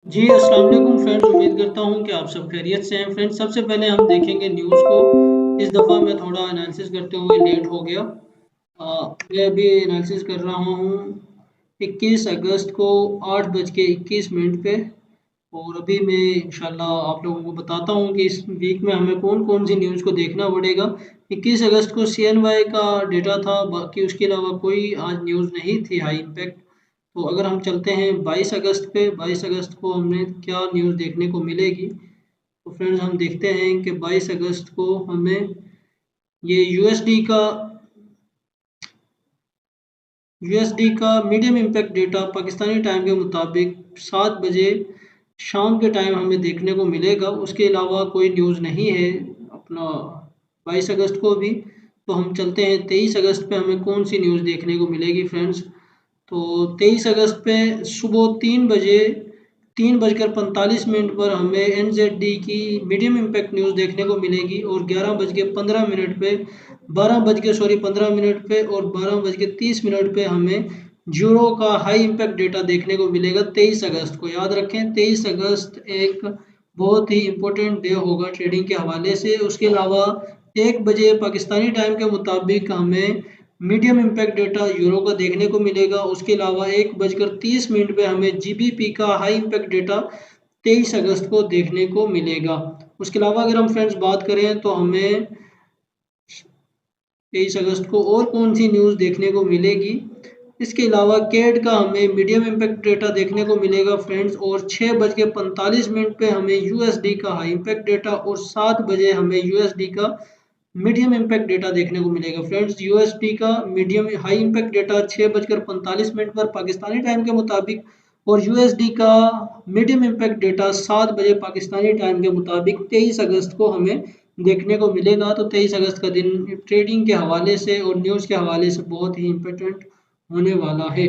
जी, अस्सलाम वालेकुम फ्रेंड्स। उम्मीद करता हूँ कि आप सब खैरियत से हैं। फ्रेंड्स, सबसे पहले हम देखेंगे न्यूज़ को। इस दफ़ा मैं थोड़ा एनालिसिस करते हुए लेट हो गया। मैं अभी एनालिसिस कर रहा हूँ 21 अगस्त को 8:21 पे। और अभी मैं इंशाल्लाह आप लोगों को बताता हूँ कि इस वीक में हमें कौन कौन सी न्यूज़ को देखना पड़ेगा। 21 अगस्त को CNY का डेटा था, बाकी उसके अलावा कोई आज न्यूज़ नहीं थी हाई इम्पैक्ट। तो अगर हम चलते हैं 22 अगस्त पे, 22 अगस्त को हमें क्या न्यूज़ देखने को मिलेगी। तो फ्रेंड्स, हम देखते हैं कि 22 अगस्त को हमें ये यूएसडी का medium impact data Pakistani time के मुताबिक 7 बजे शाम के टाइम हमें देखने को मिलेगा। उसके अलावा कोई न्यूज़ नहीं है अपना 22 अगस्त को भी। तो हम चलते हैं 23 अगस्त पे हमें कौन सी न्यूज़ देखने को मिलेगी फ्रेंड्स। तो 23 अगस्त पे सुबह 3:45 पर हमें NZD की मीडियम इम्पैक्ट न्यूज़ देखने को मिलेगी। और 11:15 पे 15 मिनट पे और 12:30 पे हमें यूरो का हाई इम्पैक्ट डेटा देखने को मिलेगा 23 अगस्त को। याद रखें, 23 अगस्त एक बहुत ही इम्पोर्टेंट डे होगा ट्रेडिंग के हवाले से। उसके अलावा 1 बजे पाकिस्तानी टाइम के मुताबिक हमें मीडियम इम्पैक्ट डेटा यूरो का देखने को मिलेगा। उसके अलावा 1:30 पे हमें GBP का हाई इम्पैक्ट डेटा 23 अगस्त को देखने को मिलेगा। उसके अलावा अगर हम फ्रेंड्स बात करें तो हमें 23 अगस्त को और कौन सी न्यूज़ देखने को मिलेगी। इसके अलावा कैड का हमें मीडियम इम्पैक्ट डेटा देखने को मिलेगा फ्रेंड्स। और 6:45 पे हमें यूएसडी का हाई इम्पैक्ट डेटा और 7 बजे हमें यूएसडी का मीडियम इम्पैक्ट डेटा देखने को मिलेगा फ्रेंड्स। यूएसडी का मीडियम हाई इम्पैक्ट डेटा 6:45 पर पाकिस्तानी टाइम के मुताबिक और यूएसडी का मीडियम इम्पैक्ट डेटा 7 बजे पाकिस्तानी टाइम के मुताबिक 23 अगस्त को हमें देखने को मिलेगा। तो 23 अगस्त का दिन ट्रेडिंग के हवाले से और न्यूज़ के हवाले से बहुत ही इम्पोर्टेंट होने वाला है।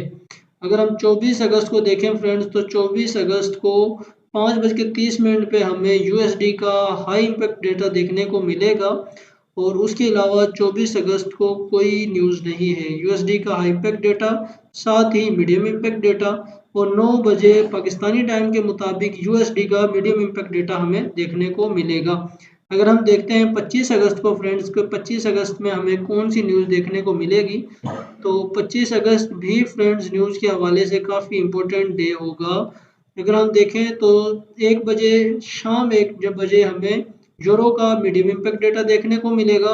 अगर हम 24 अगस्त को देखें फ्रेंड्स, तो 24 अगस्त को 5:30 पे हमें यूएसडी का हाई इम्पैक्ट डेटा देखने को मिलेगा। और उसके अलावा 24 अगस्त को कोई न्यूज़ नहीं है। यूएसडी का हाई इम्पैक्ट डेटा, साथ ही मीडियम इम्पैक्ट डेटा और 9 बजे पाकिस्तानी टाइम के मुताबिक यूएसडी का मीडियम इम्पैक्ट डेटा हमें देखने को मिलेगा। अगर हम देखते हैं 25 अगस्त को फ्रेंड्स, को 25 अगस्त में हमें कौन सी न्यूज़ देखने को मिलेगी। तो 25 अगस्त भी फ्रेंड्स न्यूज़ के हवाले से काफ़ी इम्पोर्टेंट डे होगा। अगर हम देखें तो 1 बजे हमें यूरो का मीडियम इम्पैक्ट डेटा देखने को मिलेगा।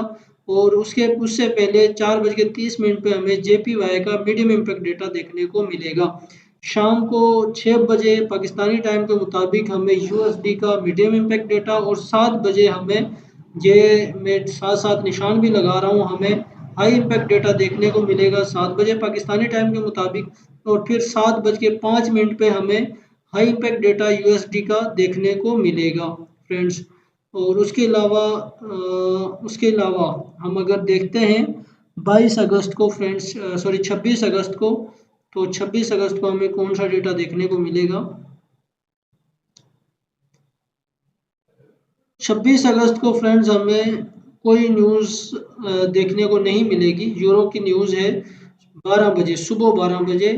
और उससे पहले 4:30 पे हमें JPY का मीडियम इम्पैक्ट डेटा देखने को मिलेगा। शाम को 6 बजे पाकिस्तानी टाइम के मुताबिक हमें यूएसडी का मीडियम इम्पैक्ट डेटा और 7 बजे हमें, ये मैं साथ साथ निशान भी लगा रहा हूँ, हमें हाई इम्पैक्ट डेटा देखने को मिलेगा 7 बजे पाकिस्तानी टाइम के मुताबिक। और फिर 7:05 पे हमें हाई इम्पैक्ट डेटा यूएसडी का देखने को मिलेगा फ्रेंड्स। और उसके अलावा हम अगर देखते हैं 22 अगस्त को फ्रेंड्स, सॉरी 26 अगस्त को, तो 26 अगस्त को हमें कौन सा डेटा देखने को मिलेगा। 26 अगस्त को फ्रेंड्स हमें कोई न्यूज़ देखने को नहीं मिलेगी। यूरो की न्यूज़ है 12 बजे, सुबह 12 बजे,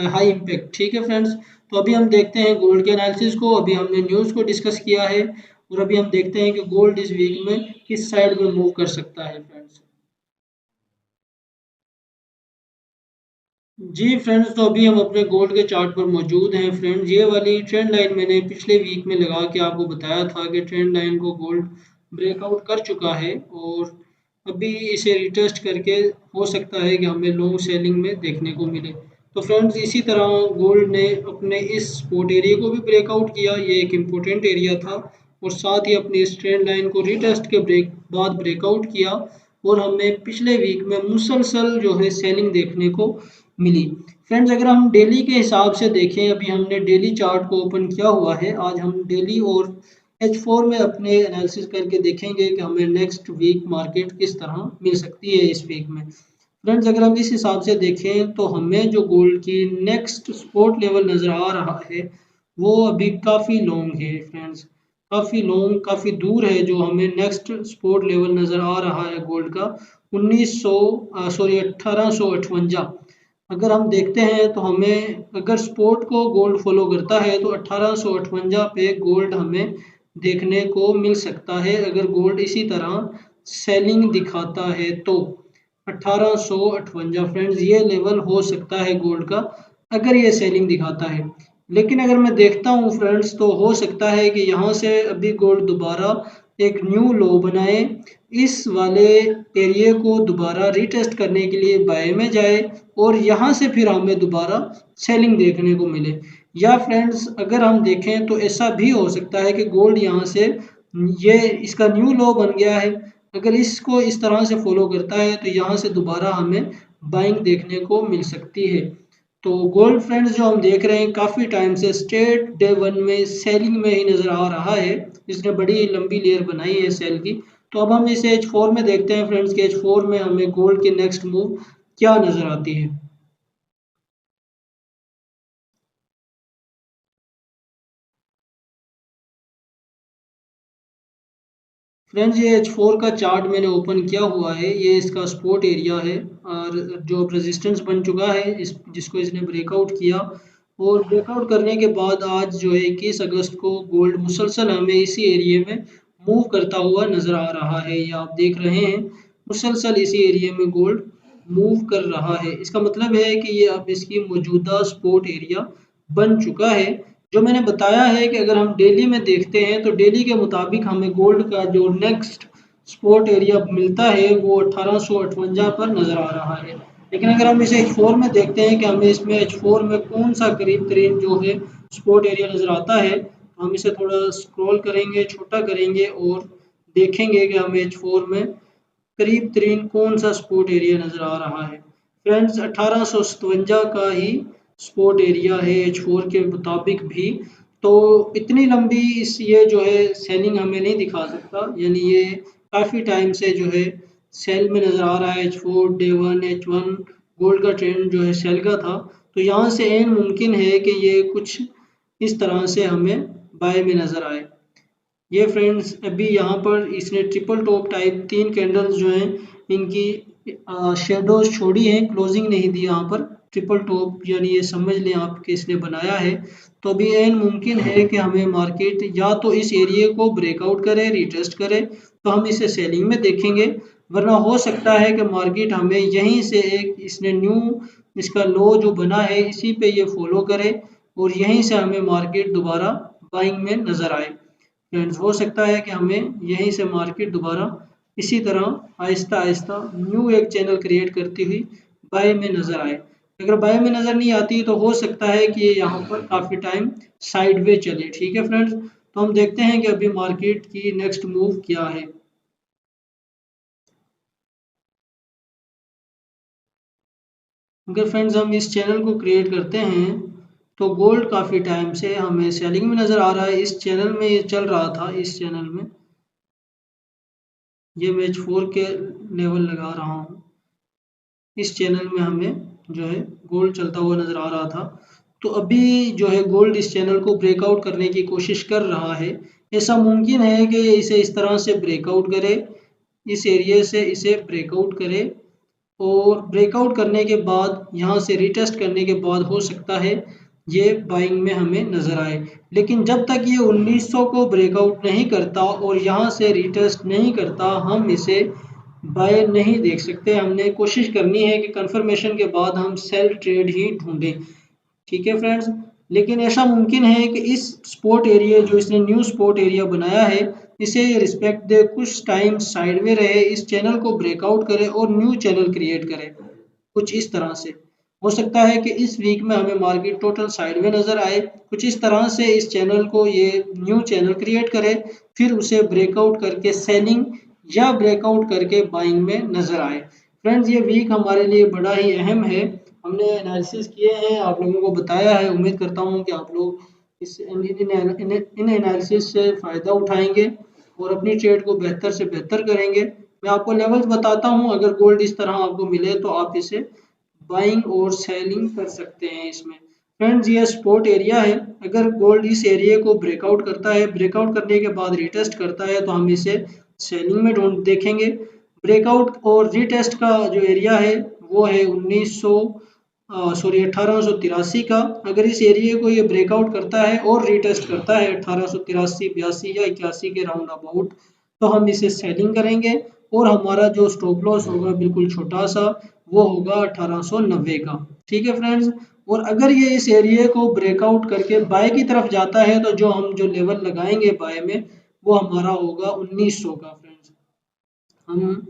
हाई इम्पैक्ट। ठीक है फ्रेंड्स। तो अभी हम देखते हैं गोल्ड के एनालिसिस को। अभी हमने न्यूज़ को डिस्कस किया है और अभी हम देखते हैं कि गोल्ड इस वीक में किस साइड में मूव कर सकता है फ्रेंड्स। जी फ्रेंड्स, तो अभी हम अपने गोल्ड के चार्ट पर मौजूद हैं फ्रेंड्स। ये वाली ट्रेंड लाइन मैंने पिछले वीक में लगा के आपको बताया था कि ट्रेंड लाइन को गोल्ड ब्रेकआउट कर चुका है और अभी इसे रिटेस्ट करके हो सकता है कि हमें लॉन्ग सेलिंग में देखने को मिले। तो फ्रेंड्स, इसी तरह गोल्ड ने अपने इस सपोर्ट एरिया को भी ब्रेकआउट किया, ये एक इम्पोर्टेंट एरिया था। और साथ ही अपनी इस ट्रेंड लाइन को रिटेस्ट के बाद ब्रेकआउट किया और हमें पिछले वीक में मुसलसल जो है सेलिंग देखने को मिली। फ्रेंड्स, अगर हम डेली के हिसाब से देखें, अभी हमने डेली चार्ट को ओपन किया हुआ है। आज हम डेली और H4 में अपने एनालिसिस करके देखेंगे कि हमें नेक्स्ट वीक मार्केट किस तरह मिल सकती है इस वीक में। फ्रेंड्स, अगर हम इस हिसाब से देखें तो हमें जो गोल्ड की नेक्स्ट सपोर्ट लेवल नज़र आ रहा है वो अभी काफ़ी लॉन्ग है फ्रेंड्स, काफ़ी लॉन्ग, काफ़ी दूर है। जो हमें नेक्स्ट सपोर्ट लेवल नज़र आ रहा है गोल्ड का 1858। अगर हम देखते हैं तो हमें अगर स्पोर्ट को गोल्ड फॉलो करता है तो 1858 पे गोल्ड हमें देखने को मिल सकता है। अगर गोल्ड इसी तरह सेलिंग दिखाता है तो 1858 फ्रेंड्स ये लेवल हो सकता है गोल्ड का, अगर ये सेलिंग दिखाता है। लेकिन अगर मैं देखता हूँ फ्रेंड्स तो हो सकता है कि यहाँ से अभी गोल्ड दोबारा एक न्यू लो बनाए, इस वाले एरिया को दोबारा रीटेस्ट करने के लिए बाय में जाए और यहाँ से फिर हमें दोबारा सेलिंग देखने को मिले। या फ्रेंड्स अगर हम देखें तो ऐसा भी हो सकता है कि गोल्ड यहाँ से ये इसका न्यू लो बन गया है, अगर इसको इस तरह से फॉलो करता है तो यहाँ से दोबारा हमें बाइंग देखने को मिल सकती है। तो गोल्ड फ्रेंड्स जो हम देख रहे हैं काफ़ी टाइम से स्ट्रेट डे वन में सेलिंग में ही नज़र आ रहा है। इसने बड़ी लंबी लेयर बनाई है सेल की। तो अब हम इसे H4 में देखते हैं फ्रेंड्स कि H4 में हमें गोल्ड की नेक्स्ट मूव क्या नज़र आती है। फ्रेंड्स ये H4 का चार्ट मैंने ओपन किया हुआ है, ये इसका सपोर्ट एरिया है और जो रेजिस्टेंस बन चुका है इस जिसको इसने ब्रेकआउट किया और ब्रेकआउट करने के बाद आज जो है 21 अगस्त को गोल्ड मुसलसल हमें इसी एरिया में मूव करता हुआ नज़र आ रहा है। ये आप देख रहे हैं मुसलसल इसी एरिया में गोल्ड मूव कर रहा है। इसका मतलब है कि ये अब इसकी मौजूदा सपोर्ट एरिया बन चुका है। जो मैंने बताया है कि अगर हम डेली में देखते हैं तो डेली के मुताबिक हमें गोल्ड का जो नेक्स्ट सपोर्ट एरिया मिलता है वो 1858 पर नज़र आ रहा है। लेकिन अगर हम इसे H4 में देखते हैं कि हमें इसमें H4 में कौन सा करीब तरीन जो है सपोर्ट एरिया नज़र आता है, तो हम इसे थोड़ा स्क्रॉल करेंगे, छोटा करेंगे और देखेंगे कि हमें H4 में करीब तरीन कौन सा स्पोर्ट एरिया नज़र आ रहा है। फ्रेंड्स 1857 का ही स्पोर्ट एरिया है H4 के मुताबिक भी। तो इतनी लंबी इस ये जो है सेलिंग हमें नहीं दिखा सकता, यानी ये काफ़ी टाइम से जो है सेल में नज़र आ रहा है। H4 day one H1 gold का ट्रेंड जो है सेल का था, तो यहाँ से एन मुमकिन है कि ये कुछ इस तरह से हमें बाय में नज़र आए। ये फ्रेंड्स अभी यहाँ पर इसने ट्रिपल टॉप टाइप 3 कैंडल्स जो हैं इनकी शेडोज छोड़ी हैं, क्लोजिंग नहीं दी यहाँ पर। ट्रिपल टॉप यानी ये समझ लें आप कि इसने बनाया है। तो अभी एन मुमकिन है कि हमें मार्केट या तो इस एरिया को ब्रेकआउट करे, रिटेस्ट करे, तो हम इसे सेलिंग में देखेंगे। वरना हो सकता है कि मार्केट हमें यहीं से एक इसने न्यू इसका लो जो बना है इसी पे ये फॉलो करे और यहीं से हमें मार्केट दोबारा बाइंग में नज़र आए। फ्रेंड्स हो सकता है कि हमें यहीं से मार्केट दोबारा इसी तरह आहिस्ता आहिस्ता न्यू एक चैनल क्रिएट करती हुई बाय में नज़र आए। अगर बाय में नज़र नहीं आती तो हो सकता है कि ये यहाँ पर काफ़ी टाइम साइडवे चले। ठीक है फ्रेंड्स, तो हम देखते हैं कि अभी मार्केट की नेक्स्ट मूव क्या है। अगर फ्रेंड्स हम इस चैनल को क्रिएट करते हैं तो गोल्ड काफ़ी टाइम से हमें सेलिंग में नज़र आ रहा है। इस चैनल में ये चल रहा था, इस चैनल में ये मैं H4 के लेवल लगा रहा हूँ। इस चैनल में हमें जो है गोल्ड चलता हुआ नज़र आ रहा था। तो अभी जो है गोल्ड इस चैनल को ब्रेकआउट करने की कोशिश कर रहा है। ऐसा मुमकिन है कि इसे इस तरह से ब्रेकआउट करे, इस एरिया से इसे ब्रेकआउट करे और ब्रेकआउट करने के बाद यहाँ से रिटेस्ट करने के बाद हो सकता है ये बाइंग में हमें नज़र आए। लेकिन जब तक ये 1900 को ब्रेकआउट नहीं करता और यहाँ से रिटेस्ट नहीं करता हम इसे बाय नहीं देख सकते। हमने कोशिश करनी है कि कंफर्मेशन के बाद हम सेल ट्रेड ही ढूंढें। ठीक है फ्रेंड्स, लेकिन ऐसा मुमकिन है कि इस स्पोर्ट एरिया जो इसने न्यू स्पोर्ट एरिया बनाया है इसे रिस्पेक्ट दे, कुछ टाइम साइड में रहे, इस चैनल को ब्रेकआउट करे और न्यू चैनल क्रिएट करे कुछ इस तरह से। हो सकता है कि इस वीक में हमें मार्केट टोटल साइड में नज़र आए, कुछ इस तरह से इस चैनल को ये न्यू चैनल क्रिएट करे, फिर उसे ब्रेकआउट करके सेलिंग या ब्रेकआउट करके बाइंग में नज़र आए। फ्रेंड्स ये वीक हमारे लिए बड़ा ही अहम है। हमने एनालिसिस किए हैं, आप लोगों को बताया है। उम्मीद करता हूँ कि आप लोग इन एनालिसिस से फ़ायदा उठाएंगे और अपनी ट्रेड को बेहतर से बेहतर करेंगे। मैं आपको लेवल्स बताता हूँ, अगर गोल्ड इस तरह आपको मिले तो आप इसे बाइंग और सेलिंग कर सकते हैं इसमें। फ्रेंड्स ये सपोर्ट एरिया है, अगर गोल्ड इस एरिया को ब्रेकआउट करता है, ब्रेकआउट करने के बाद रिटेस्ट करता है तो हम इसे सेलिंग में ढूंढ देखेंगे। ब्रेकआउट और रीटेस्ट का जो एरिया है वो है 1900 सॉरी 1883 का। अगर इस एरिया को ये ब्रेकआउट करता है और रीटेस्ट करता है 1883, 82 या 81 के राउंड अबाउट, तो हम इसे सेलिंग करेंगे और हमारा जो स्टॉप लॉस होगा बिल्कुल छोटा सा, वो होगा 1890 का। ठीक है फ्रेंड्स। और अगर ये इस एरिया को ब्रेकआउट करके बाय की तरफ जाता है तो जो लेवल लगाएंगे बाय में वो हमारा होगा 1900 का फ्रेंड्स। हम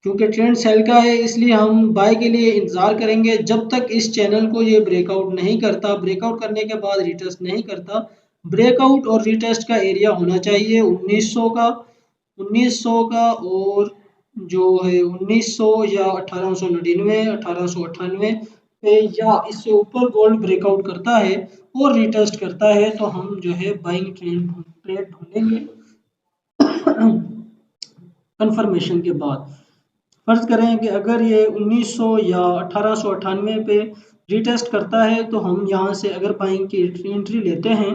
क्योंकि ट्रेंड सेल का है इसलिए हम बाय के लिए इंतज़ार करेंगे जब तक इस चैनल को ये ब्रेकआउट नहीं करता। ब्रेकआउट करने के बाद रिटेस्ट नहीं करता। ब्रेकआउट और रिटेस्ट का एरिया होना चाहिए 1900 का, 1900 का, और जो है 1900 या 1899, 1898 पे या इससे ऊपर गोल्ड ब्रेकआउट करता है और रिटेस्ट करता है तो हम जो है बाइंग ट्रेड ढूंढेंगे कंफर्मेशन के बाद। फर्ज करें कि अगर ये 1900 या 1898 पे रिटेस्ट करता है तो हम यहाँ से अगर बाइंग की एंट्री लेते हैं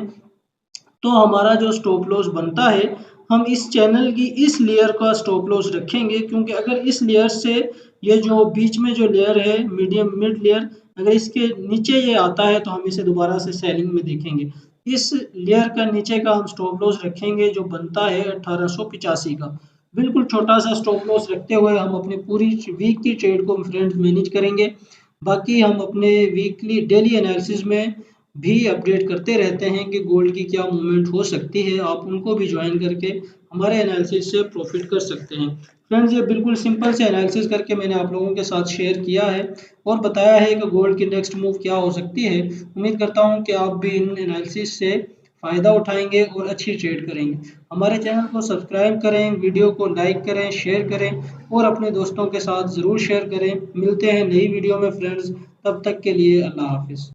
तो हमारा जो स्टॉप लॉस बनता है हम इस चैनल की इस लेयर का स्टॉप लॉस रखेंगे, क्योंकि अगर इस लेयर से ये जो बीच में जो लेयर है मीडियम मिड लेयर, अगर इसके नीचे ये आता है तो हम इसे दोबारा से सेलिंग में देखेंगे। इस लेयर का नीचे का हम स्टॉप लॉस रखेंगे जो बनता है 1885 का। बिल्कुल छोटा सा स्टॉप लॉस रखते हुए हम अपनी पूरी वीक की ट्रेड को फ्रेंड्स मैनेज करेंगे। बाकी हम अपने वीकली डेली एनालिसिस में भी अपडेट करते रहते हैं कि गोल्ड की क्या मूवमेंट हो सकती है। आप उनको भी ज्वाइन करके हमारे एनालिसिस से प्रॉफिट कर सकते हैं। फ्रेंड्स ये बिल्कुल सिंपल से एनालिसिस करके मैंने आप लोगों के साथ शेयर किया है और बताया है कि गोल्ड की नेक्स्ट मूव क्या हो सकती है। उम्मीद करता हूँ कि आप भी इन एनालिसिस से फ़ायदा उठाएंगे और अच्छी ट्रेड करेंगे। हमारे चैनल को सब्सक्राइब करें, वीडियो को लाइक करें, शेयर करें और अपने दोस्तों के साथ ज़रूर शेयर करें। मिलते हैं नई वीडियो में फ्रेंड्स, तब तक के लिए अल्लाह हाफिज़।